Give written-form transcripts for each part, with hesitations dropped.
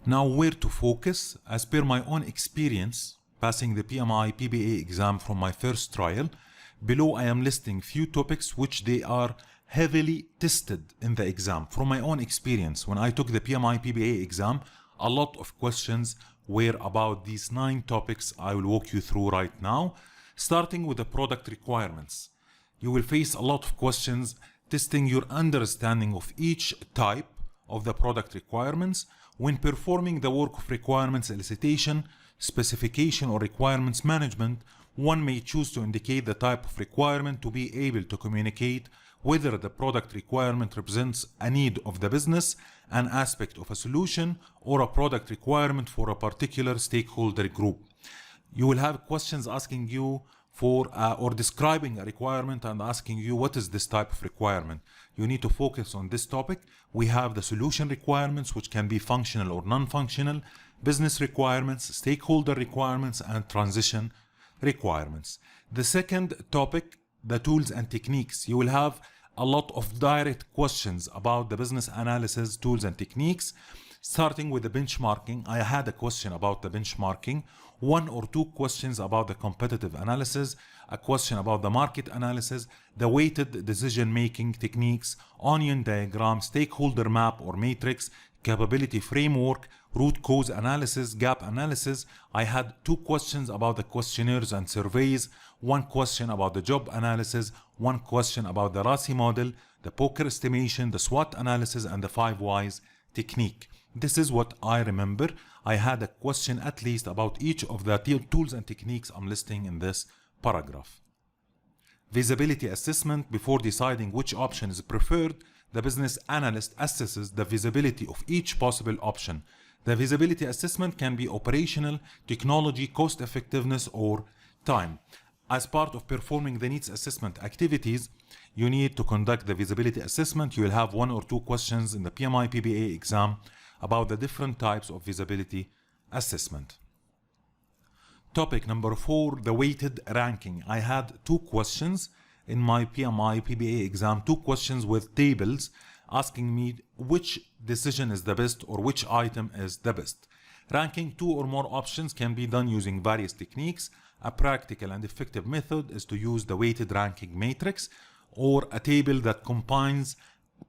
Now, where to focus? As per my own experience, passing the PMI PBA exam from my first trial, below I am listing few topics which they are heavily tested in the exam. From my own experience, when I took the PMI PBA exam, a lot of questions were about these 9 topics I will walk you through right now, starting with the product requirements. You will face a lot of questions testing your understanding of each type of the product requirements when performing the work of requirements elicitation, specification, or requirements management. One may choose to indicate the type of requirement to be able to communicate whether the product requirement represents a need of the business, an aspect of a solution, or a product requirement for a particular stakeholder group. You will have questions asking you for or describing a requirement and asking you what is this type of requirement. You need to focus on this topic. We have the solution requirements, which can be functional or non-functional, business requirements, stakeholder requirements, and transition requirements. The second topic, the tools and techniques. You will have a lot of direct questions about the business analysis tools and techniques, starting with the benchmarking. I had a question about the benchmarking, 1 or 2 questions about the competitive analysis, a question about the market analysis, the weighted decision-making techniques, onion diagram, stakeholder map or matrix, capability framework, root cause analysis, gap analysis. I had 2 questions about the questionnaires and surveys, 1 question about the job analysis, 1 question about the RASI model, the poker estimation, the SWOT analysis, and the 5 whys technique. This is what I remember. I had a question at least about each of the tools and techniques I'm listing in this paragraph. Feasibility assessment. Before deciding which option is preferred, the business analyst assesses the feasibility of each possible option. The feasibility assessment can be operational, technology, cost effectiveness, or time. As part of performing the needs assessment activities, you need to conduct the feasibility assessment. You will have 1 or 2 questions in the PMI PBA exam about the different types of feasibility assessment. Topic number 4, the weighted ranking. I had 2 questions in my PMI PBA exam, 2 questions with tables asking me which decision is the best or which item is the best. Ranking 2 or more options can be done using various techniques. A practical and effective method is to use the weighted ranking matrix, or a table that combines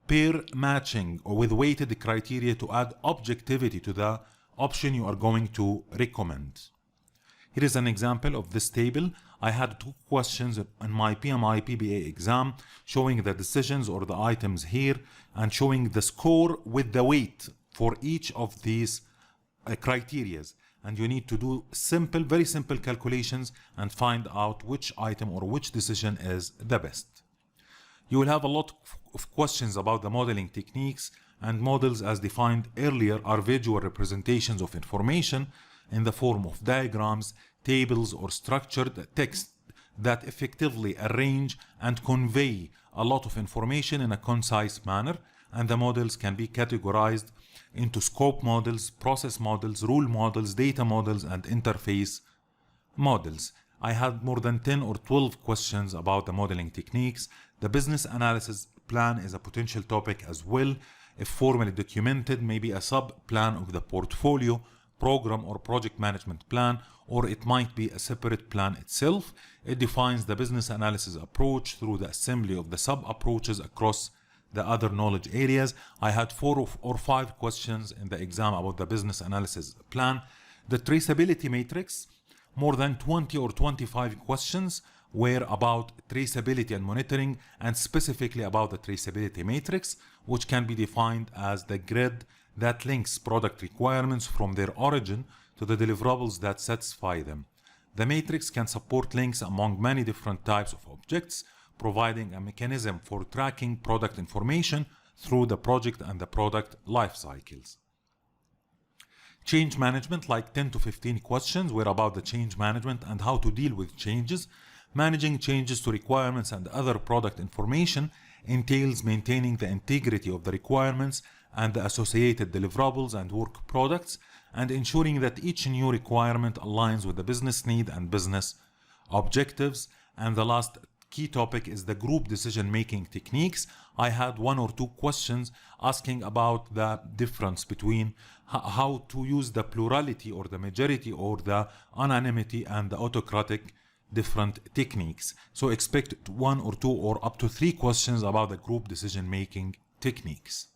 pair matching or with weighted criteria to add objectivity to the option you are going to recommend. Here is an example of this table. I had 2 questions in my PMI PBA exam showing the decisions or the items here and showing the score with the weight for each of these criteria. And you need to do simple, very simple calculations and find out which item or which decision is the best. You will have a lot of questions about the modeling techniques, and models as defined earlier are visual representations of information in the form of diagrams, tables, or structured text that effectively arrange and convey a lot of information in a concise manner, and the models can be categorized into scope models, process models, rule models, data models, and interface models. I had more than 10 or 12 questions about the modeling techniques. The business analysis plan is a potential topic as well. If formally documented, maybe a sub-plan of the portfolio, program, or project management plan, or it might be a separate plan itself. It defines the business analysis approach through the assembly of the sub-approaches across the other knowledge areas. I had 4 or 5 questions in the exam about the business analysis plan. The traceability matrix, more than 20 or 25 questions were about traceability and monitoring, and specifically about the traceability matrix, which can be defined as the grid that links product requirements from their origin to the deliverables that satisfy them. The matrix can support links among many different types of objects, providing a mechanism for tracking product information through the project and the product life cycles. Change management, like 10 to 15 questions were about the change management and how to deal with changes. Managing changes to requirements and other product information entails maintaining the integrity of the requirements and the associated deliverables and work products, and ensuring that each new requirement aligns with the business need and business objectives. And the last key topic is the group decision making techniques. I had 1 or 2 questions asking about the difference between how to use the plurality or the majority or the unanimity and the autocratic different techniques. So expect 1 or 2 or up to 3 questions about the group decision making techniques.